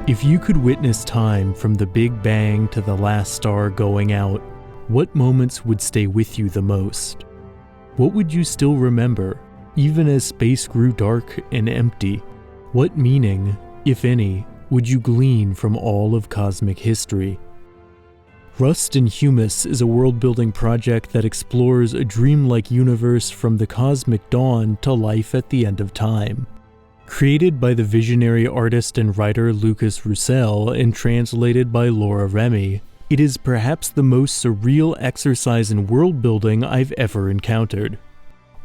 If you could witness time from the Big Bang to the last star going out, what moments would stay with you the most? What would you still remember, even as space grew dark and empty? What meaning, if any, would you glean from all of cosmic history? Rust and Humus is a world-building project that explores a dreamlike universe from the cosmic dawn to life at the end of time. Created by the visionary artist and writer Lucas Roussel and translated by Laura Remy, it is perhaps the most surreal exercise in world-building I've ever encountered.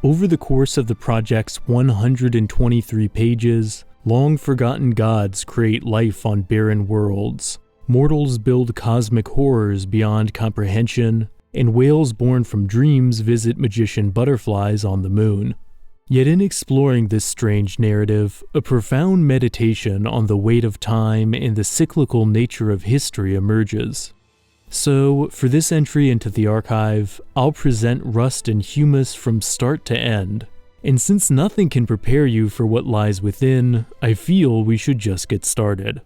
Over the course of the project's 123 pages, long-forgotten gods create life on barren worlds, mortals build cosmic horrors beyond comprehension, and whales born from dreams visit magician butterflies on the moon. Yet in exploring this strange narrative, a profound meditation on the weight of time and the cyclical nature of history emerges. So, for this entry into the archive, I'll present Rust and Humus from start to end. And since nothing can prepare you for what lies within, I feel we should just get started.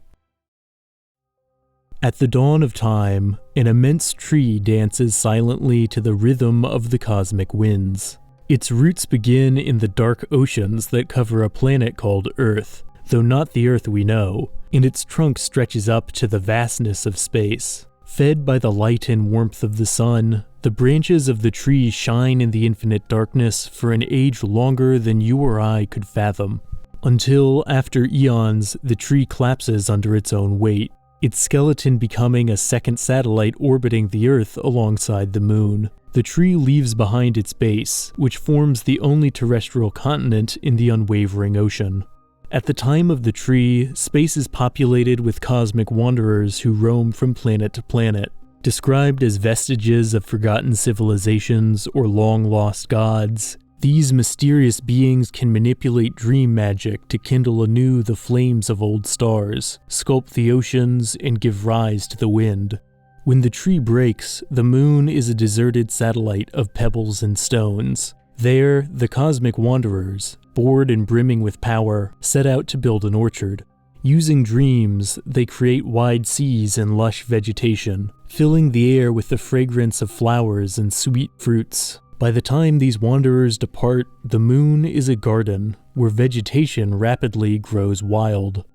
At the dawn of time, an immense tree dances silently to the rhythm of the cosmic winds. Its roots begin in the dark oceans that cover a planet called Earth, though not the Earth we know, and its trunk stretches up to the vastness of space. Fed by the light and warmth of the sun, the branches of the tree shine in the infinite darkness for an age longer than you or I could fathom. Until, after eons, the tree collapses under its own weight, its skeleton becoming a second satellite orbiting the Earth alongside the moon. The tree leaves behind its base, which forms the only terrestrial continent in the unwavering ocean. At the time of the tree, space is populated with cosmic wanderers who roam from planet to planet. Described as vestiges of forgotten civilizations or long-lost gods, these mysterious beings can manipulate dream magic to kindle anew the flames of old stars, sculpt the oceans, and give rise to the wind. When the tree breaks, the moon is a deserted satellite of pebbles and stones. There, the cosmic wanderers, bored and brimming with power, set out to build an orchard. Using dreams, they create wide seas and lush vegetation, filling the air with the fragrance of flowers and sweet fruits. By the time these wanderers depart, the moon is a garden, where vegetation rapidly grows wild.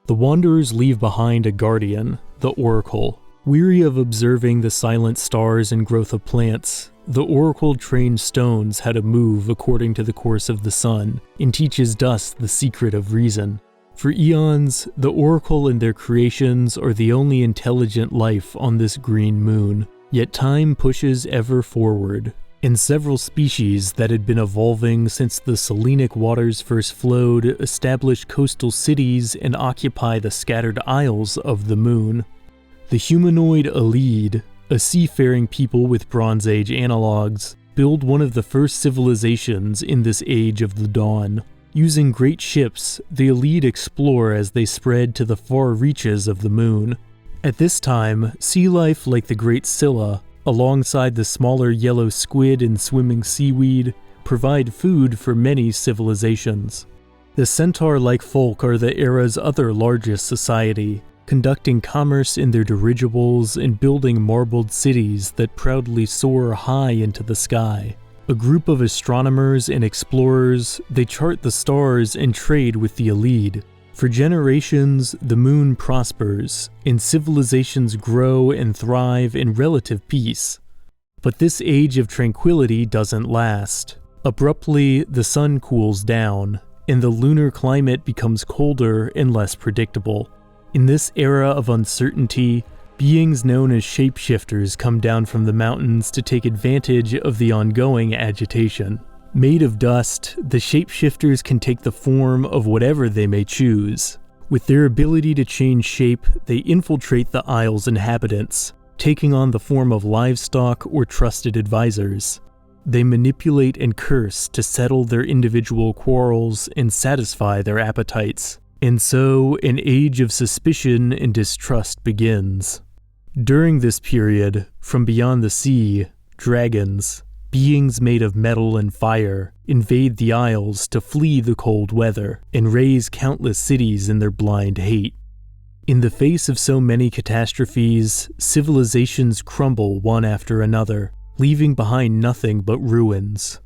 The wanderers leave behind a guardian, the oracle. Weary of observing the silent stars and growth of plants, the oracle trains stones how to move according to the course of the sun, and teaches dust the secret of reason. For eons, the oracle and their creations are the only intelligent life on this green moon. Yet time pushes ever forward, and several species that had been evolving since the Selenic waters first flowed establish coastal cities and occupy the scattered isles of the moon. The humanoid Alid, a seafaring people with Bronze Age analogs, build one of the first civilizations in this age of the dawn. Using great ships, the Alid explore as they spread to the far reaches of the moon. At this time, sea life like the Great Scylla, alongside the smaller yellow squid and swimming seaweed, provide food for many civilizations. The centaur-like folk are the era's other largest society, conducting commerce in their dirigibles and building marbled cities that proudly soar high into the sky. A group of astronomers and explorers, they chart the stars and trade with the Alid. For generations, the moon prospers, and civilizations grow and thrive in relative peace. But this age of tranquility doesn't last. Abruptly, the sun cools down, and the lunar climate becomes colder and less predictable. In this era of uncertainty, beings known as shapeshifters come down from the mountains to take advantage of the ongoing agitation. Made of dust, the shapeshifters can take the form of whatever they may choose. With their ability to change shape, they infiltrate the isle's inhabitants, taking on the form of livestock or trusted advisors. They manipulate and curse to settle their individual quarrels and satisfy their appetites. And so, an age of suspicion and distrust begins. During this period, from beyond the sea, dragons, beings made of metal and fire, invade the Isles to flee the cold weather and raise countless cities in their blind hate. In the face of so many catastrophes, civilizations crumble one after another, leaving behind nothing but ruins.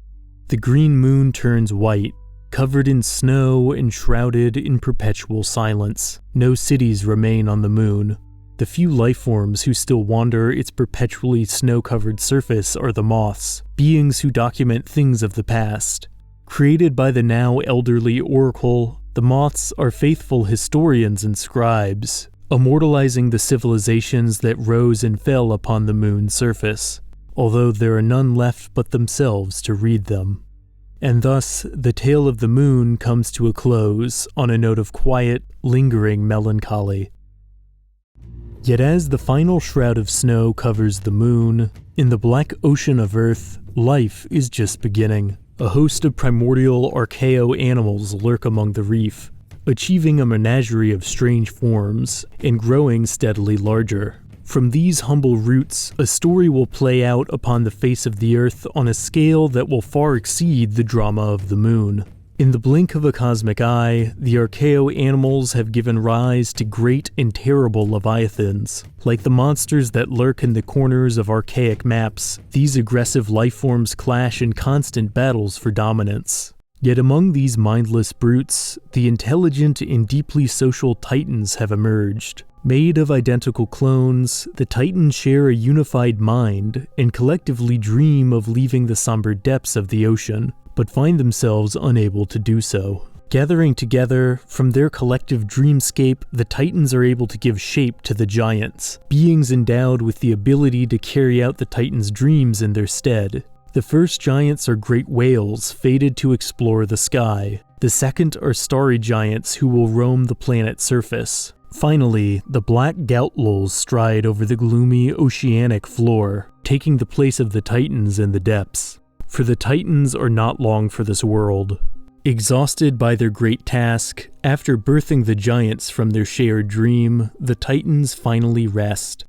The green moon turns white, covered in snow and shrouded in perpetual silence. No cities remain on the moon. The few lifeforms who still wander its perpetually snow-covered surface are the moths, beings who document things of the past. Created by the now elderly Oracle, the moths are faithful historians and scribes, immortalizing the civilizations that rose and fell upon the moon's surface, although there are none left but themselves to read them. And thus, the tale of the moon comes to a close on a note of quiet, lingering melancholy. Yet as the final shroud of snow covers the moon, in the black ocean of Earth, life is just beginning. A host of primordial archaeo animals lurk among the reef, achieving a menagerie of strange forms, and growing steadily larger. From these humble roots, a story will play out upon the face of the Earth on a scale that will far exceed the drama of the moon. In the blink of a cosmic eye, the archaeo animals have given rise to great and terrible leviathans. Like the monsters that lurk in the corners of archaic maps, these aggressive lifeforms clash in constant battles for dominance. Yet among these mindless brutes, the intelligent and deeply social titans have emerged. Made of identical clones, the titans share a unified mind and collectively dream of leaving the somber depths of the ocean, but find themselves unable to do so. Gathering together, from their collective dreamscape, the Titans are able to give shape to the Giants, beings endowed with the ability to carry out the Titans' dreams in their stead. The first Giants are great whales fated to explore the sky. The second are starry Giants who will roam the planet's surface. Finally, the black Gautlals stride over the gloomy oceanic floor, taking the place of the Titans in the depths. For the Titans are not long for this world. Exhausted by their great task, after birthing the Giants from their shared dream, the Titans finally rest.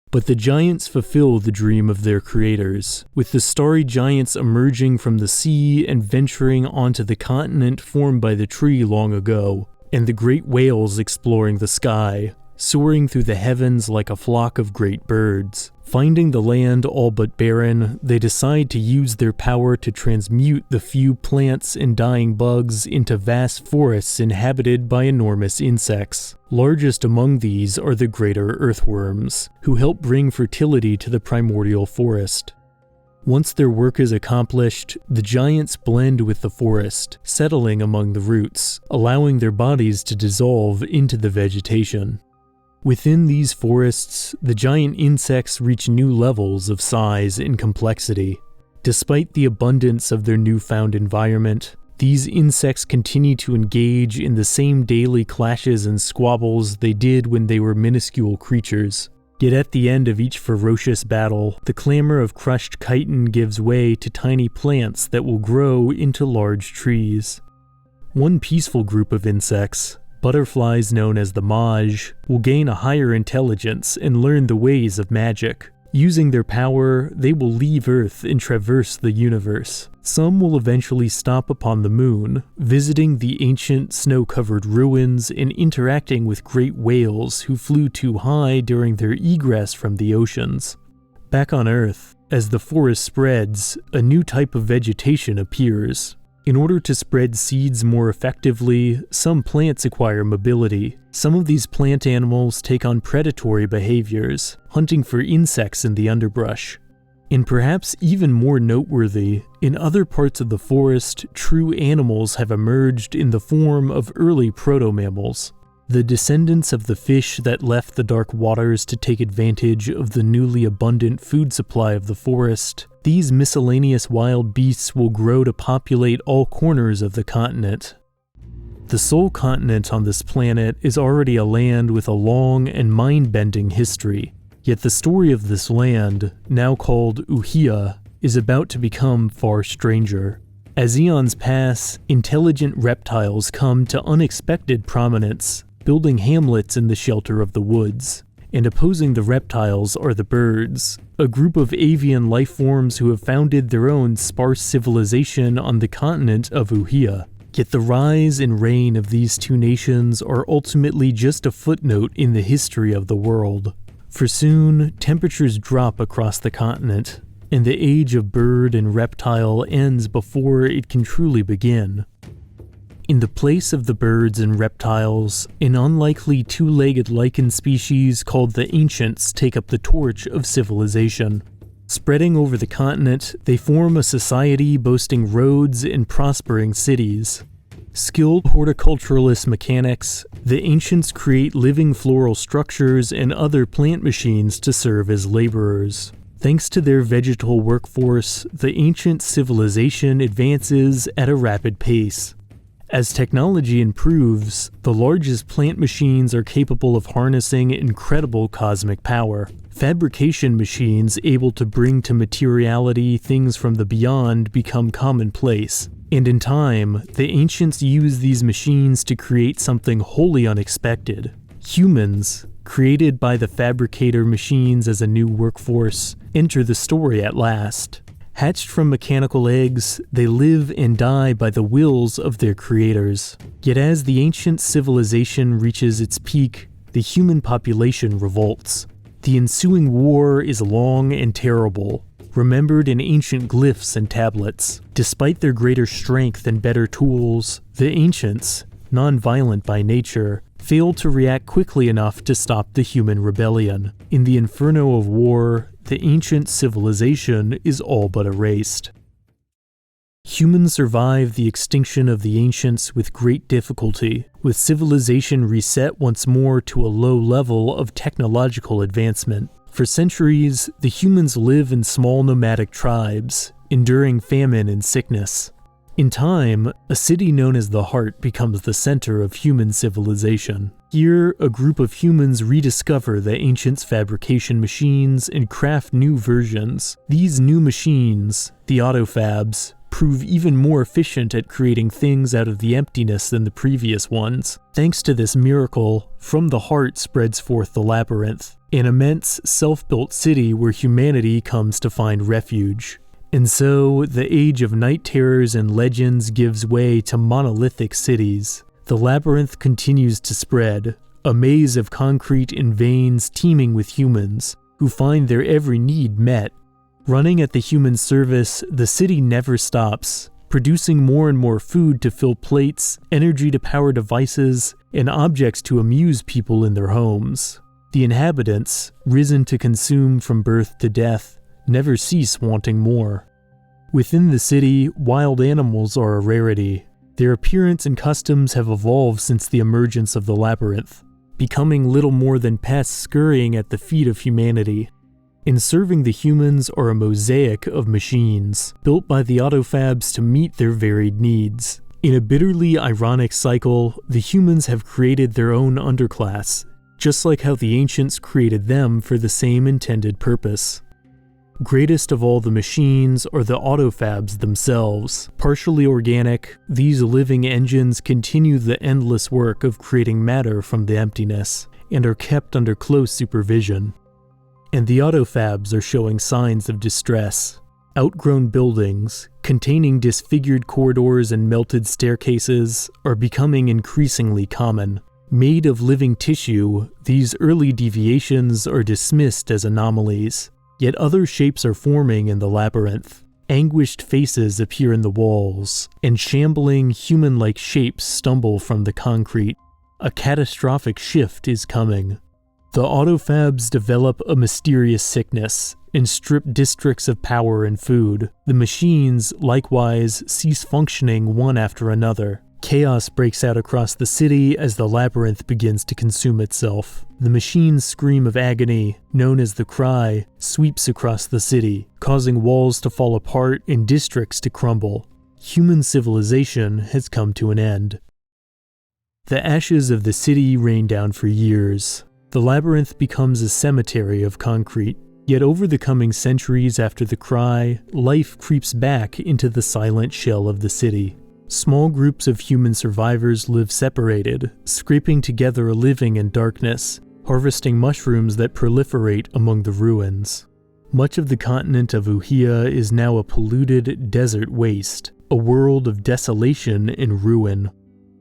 But the Giants fulfill the dream of their creators, with the starry Giants emerging from the sea and venturing onto the continent formed by the tree long ago, and the great whales exploring the sky, soaring through the heavens like a flock of great birds. Finding the land all but barren, they decide to use their power to transmute the few plants and dying bugs into vast forests inhabited by enormous insects. Largest among these are the greater earthworms, who help bring fertility to the primordial forest. Once their work is accomplished, the Giants blend with the forest, settling among the roots, allowing their bodies to dissolve into the vegetation. Within these forests, the giant insects reach new levels of size and complexity. Despite the abundance of their newfound environment, these insects continue to engage in the same daily clashes and squabbles they did when they were minuscule creatures. Yet at the end of each ferocious battle, the clamor of crushed chitin gives way to tiny plants that will grow into large trees. One peaceful group of insects, butterflies known as the Maj, will gain a higher intelligence and learn the ways of magic. Using their power, they will leave Earth and traverse the universe. Some will eventually stop upon the moon, visiting the ancient snow-covered ruins and interacting with great whales who flew too high during their egress from the oceans. Back on Earth, as the forest spreads, a new type of vegetation appears. In order to spread seeds more effectively, some plants acquire mobility. Some of these plant animals take on predatory behaviors, hunting for insects in the underbrush. And perhaps even more noteworthy, in other parts of the forest, true animals have emerged in the form of early proto-mammals. The descendants of the fish that left the dark waters to take advantage of the newly abundant food supply of the forest, these miscellaneous wild beasts will grow to populate all corners of the continent. The sole continent on this planet is already a land with a long and mind-bending history, yet the story of this land, now called Uhia, is about to become far stranger. As eons pass, intelligent reptiles come to unexpected prominence, building hamlets in the shelter of the woods. And opposing the reptiles are the birds, a group of avian lifeforms who have founded their own sparse civilization on the continent of Uhia. Yet the rise and reign of these two nations are ultimately just a footnote in the history of the world. For soon, temperatures drop across the continent, and the age of bird and reptile ends before it can truly begin. In the place of the birds and reptiles, an unlikely two-legged lichen species called the Ancients take up the torch of civilization. Spreading over the continent, they form a society boasting roads and prospering cities. Skilled horticulturalist mechanics, the Ancients create living floral structures and other plant machines to serve as laborers. Thanks to their vegetal workforce, the ancient civilization advances at a rapid pace. As technology improves, the largest plant machines are capable of harnessing incredible cosmic power. Fabrication machines able to bring to materiality things from the beyond become commonplace, and in time, the ancients use these machines to create something wholly unexpected. Humans, created by the fabricator machines as a new workforce, enter the story at last. Hatched from mechanical eggs, they live and die by the wills of their creators. Yet as the ancient civilization reaches its peak, the human population revolts. The ensuing war is long and terrible, remembered in ancient glyphs and tablets. Despite their greater strength and better tools, the ancients, non-violent by nature, failed to react quickly enough to stop the human rebellion. In the inferno of war, the ancient civilization is all but erased. Humans survived the extinction of the ancients with great difficulty, with civilization reset once more to a low level of technological advancement. For centuries, the humans live in small nomadic tribes, enduring famine and sickness. In time, a city known as the Heart becomes the center of human civilization. Here, a group of humans rediscover the ancients' fabrication machines and craft new versions. These new machines, the autofabs, prove even more efficient at creating things out of the emptiness than the previous ones. Thanks to this miracle, from the Heart spreads forth the Labyrinth, an immense, self-built city where humanity comes to find refuge. And so, the age of night terrors and legends gives way to monolithic cities. The labyrinth continues to spread, a maze of concrete and veins teeming with humans, who find their every need met. Running at the human service, the city never stops, producing more and more food to fill plates, energy to power devices, and objects to amuse people in their homes. The inhabitants, risen to consume from birth to death, never cease wanting more. Within the city, wild animals are a rarity. Their appearance and customs have evolved since the emergence of the labyrinth, becoming little more than pests scurrying at the feet of humanity. In serving the humans are a mosaic of machines, built by the autofabs to meet their varied needs. In a bitterly ironic cycle, the humans have created their own underclass, just like how the ancients created them for the same intended purpose. Greatest of all the machines are the autofabs themselves. Partially organic, these living engines continue the endless work of creating matter from the emptiness, and are kept under close supervision. And the autofabs are showing signs of distress. Outgrown buildings, containing disfigured corridors and melted staircases, are becoming increasingly common. Made of living tissue, these early deviations are dismissed as anomalies. Yet other shapes are forming in the labyrinth. Anguished faces appear in the walls, and shambling, human-like shapes stumble from the concrete. A catastrophic shift is coming. The autofabs develop a mysterious sickness, and strip districts of power and food. The machines, likewise, cease functioning one after another. Chaos breaks out across the city as the labyrinth begins to consume itself. The machine's scream of agony, known as the Cry, sweeps across the city, causing walls to fall apart and districts to crumble. Human civilization has come to an end. The ashes of the city rain down for years. The labyrinth becomes a cemetery of concrete. Yet over the coming centuries after the Cry, life creeps back into the silent shell of the city. Small groups of human survivors live separated, scraping together a living in darkness, harvesting mushrooms that proliferate among the ruins. Much of the continent of Uhia is now a polluted desert waste, a world of desolation and ruin.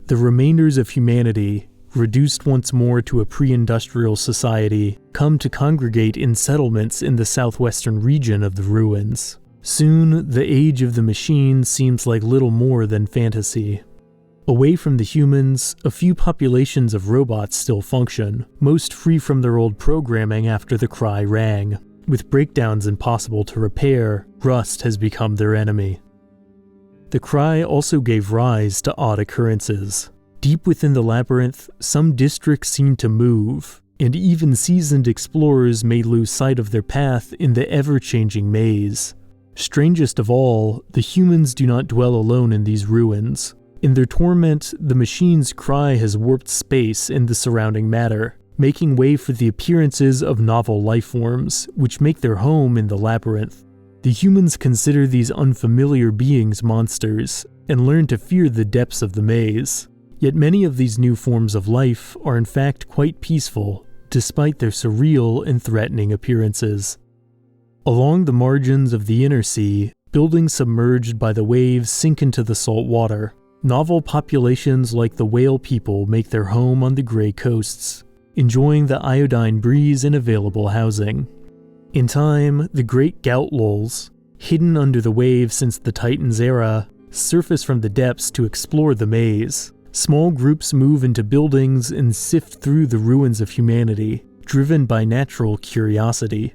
The remainders of humanity, reduced once more to a pre-industrial society, come to congregate in settlements in the southwestern region of the ruins. Soon, the age of the machines seems like little more than fantasy. Away from the humans, a few populations of robots still function, most free from their old programming after the cry rang. With breakdowns impossible to repair, rust has become their enemy. The cry also gave rise to odd occurrences. Deep within the labyrinth, some districts seem to move, and even seasoned explorers may lose sight of their path in the ever-changing maze. Strangest of all, the humans do not dwell alone in these ruins. In their torment, the machine's cry has warped space and the surrounding matter, making way for the appearances of novel lifeforms, which make their home in the labyrinth. The humans consider these unfamiliar beings monsters, and learn to fear the depths of the maze. Yet many of these new forms of life are in fact quite peaceful, despite their surreal and threatening appearances. Along the margins of the inner sea, buildings submerged by the waves sink into the salt water. Novel populations like the whale people make their home on the gray coasts, enjoying the iodine breeze and available housing. In time, the great gout lulls, hidden under the waves since the Titans era, surface from the depths to explore the maze. Small groups move into buildings and sift through the ruins of humanity, driven by natural curiosity.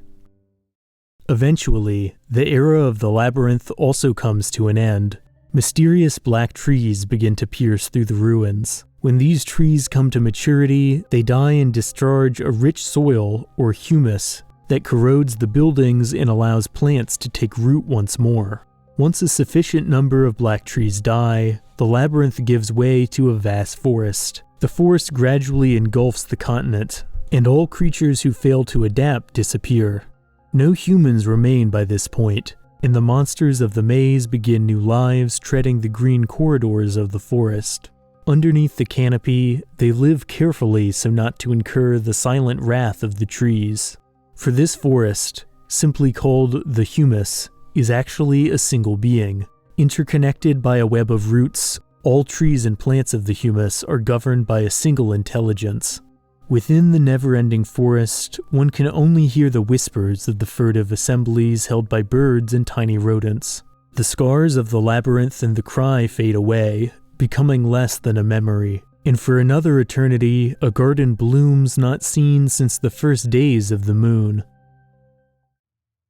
Eventually, the era of the labyrinth also comes to an end. Mysterious black trees begin to pierce through the ruins. When these trees come to maturity, they die and discharge a rich soil, or humus, that corrodes the buildings and allows plants to take root once more. Once a sufficient number of black trees die, the labyrinth gives way to a vast forest. The forest gradually engulfs the continent, and all creatures who fail to adapt disappear. No humans remain by this point, and the monsters of the maze begin new lives treading the green corridors of the forest. Underneath the canopy, they live carefully so not to incur the silent wrath of the trees. For this forest, simply called the Humus, is actually a single being. Interconnected by a web of roots, all trees and plants of the humus are governed by a single intelligence. Within the never-ending forest, one can only hear the whispers of the furtive assemblies held by birds and tiny rodents. The scars of the labyrinth and the cry fade away, becoming less than a memory. And for another eternity, a garden blooms not seen since the first days of the moon.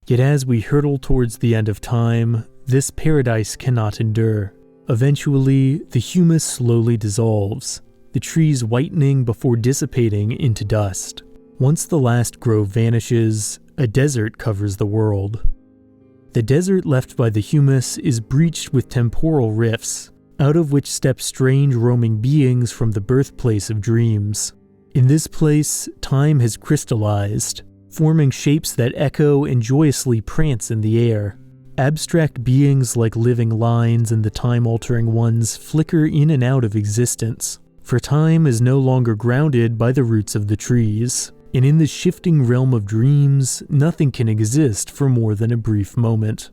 Yet as we hurtle towards the end of time, this paradise cannot endure. Eventually, the humus slowly dissolves, the trees whitening before dissipating into dust. Once the last grove vanishes, a desert covers the world. The desert left by the humus is breached with temporal rifts, out of which step strange roaming beings from the birthplace of dreams. In this place, time has crystallized, forming shapes that echo and joyously prance in the air. Abstract beings like living lines and the time-altering ones flicker in and out of existence, for time is no longer grounded by the roots of the trees, and in the shifting realm of dreams, nothing can exist for more than a brief moment.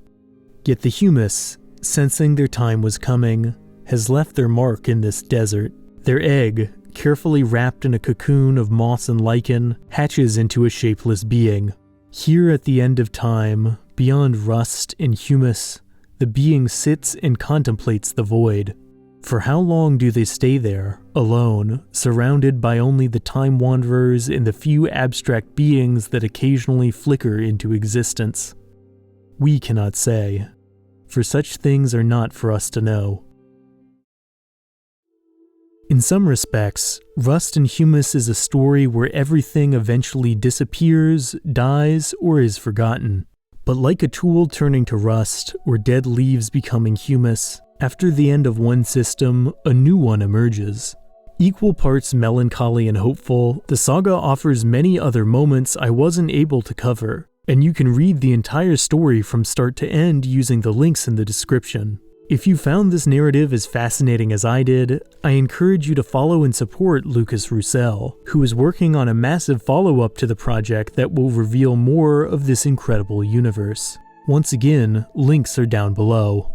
Yet the humus, sensing their time was coming, has left their mark in this desert. Their egg, carefully wrapped in a cocoon of moss and lichen, hatches into a shapeless being. Here at the end of time, beyond rust and humus, the being sits and contemplates the void. For how long do they stay there, alone, surrounded by only the time wanderers and the few abstract beings that occasionally flicker into existence? We cannot say, for such things are not for us to know. In some respects, Rust and Humus is a story where everything eventually disappears, dies, or is forgotten. But like a tool turning to rust, or dead leaves becoming humus, after the end of one system, a new one emerges. Equal parts melancholy and hopeful, the saga offers many other moments I wasn't able to cover, and you can read the entire story from start to end using the links in the description. If you found this narrative as fascinating as I did, I encourage you to follow and support Lucas Roussel, who is working on a massive follow-up to the project that will reveal more of this incredible universe. Once again, links are down below.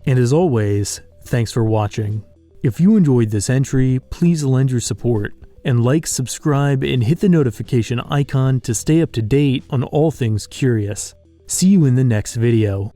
And as always, thanks for watching. If you enjoyed this entry, please lend your support, and like, subscribe, and hit the notification icon to stay up to date on all things curious. See you in the next video.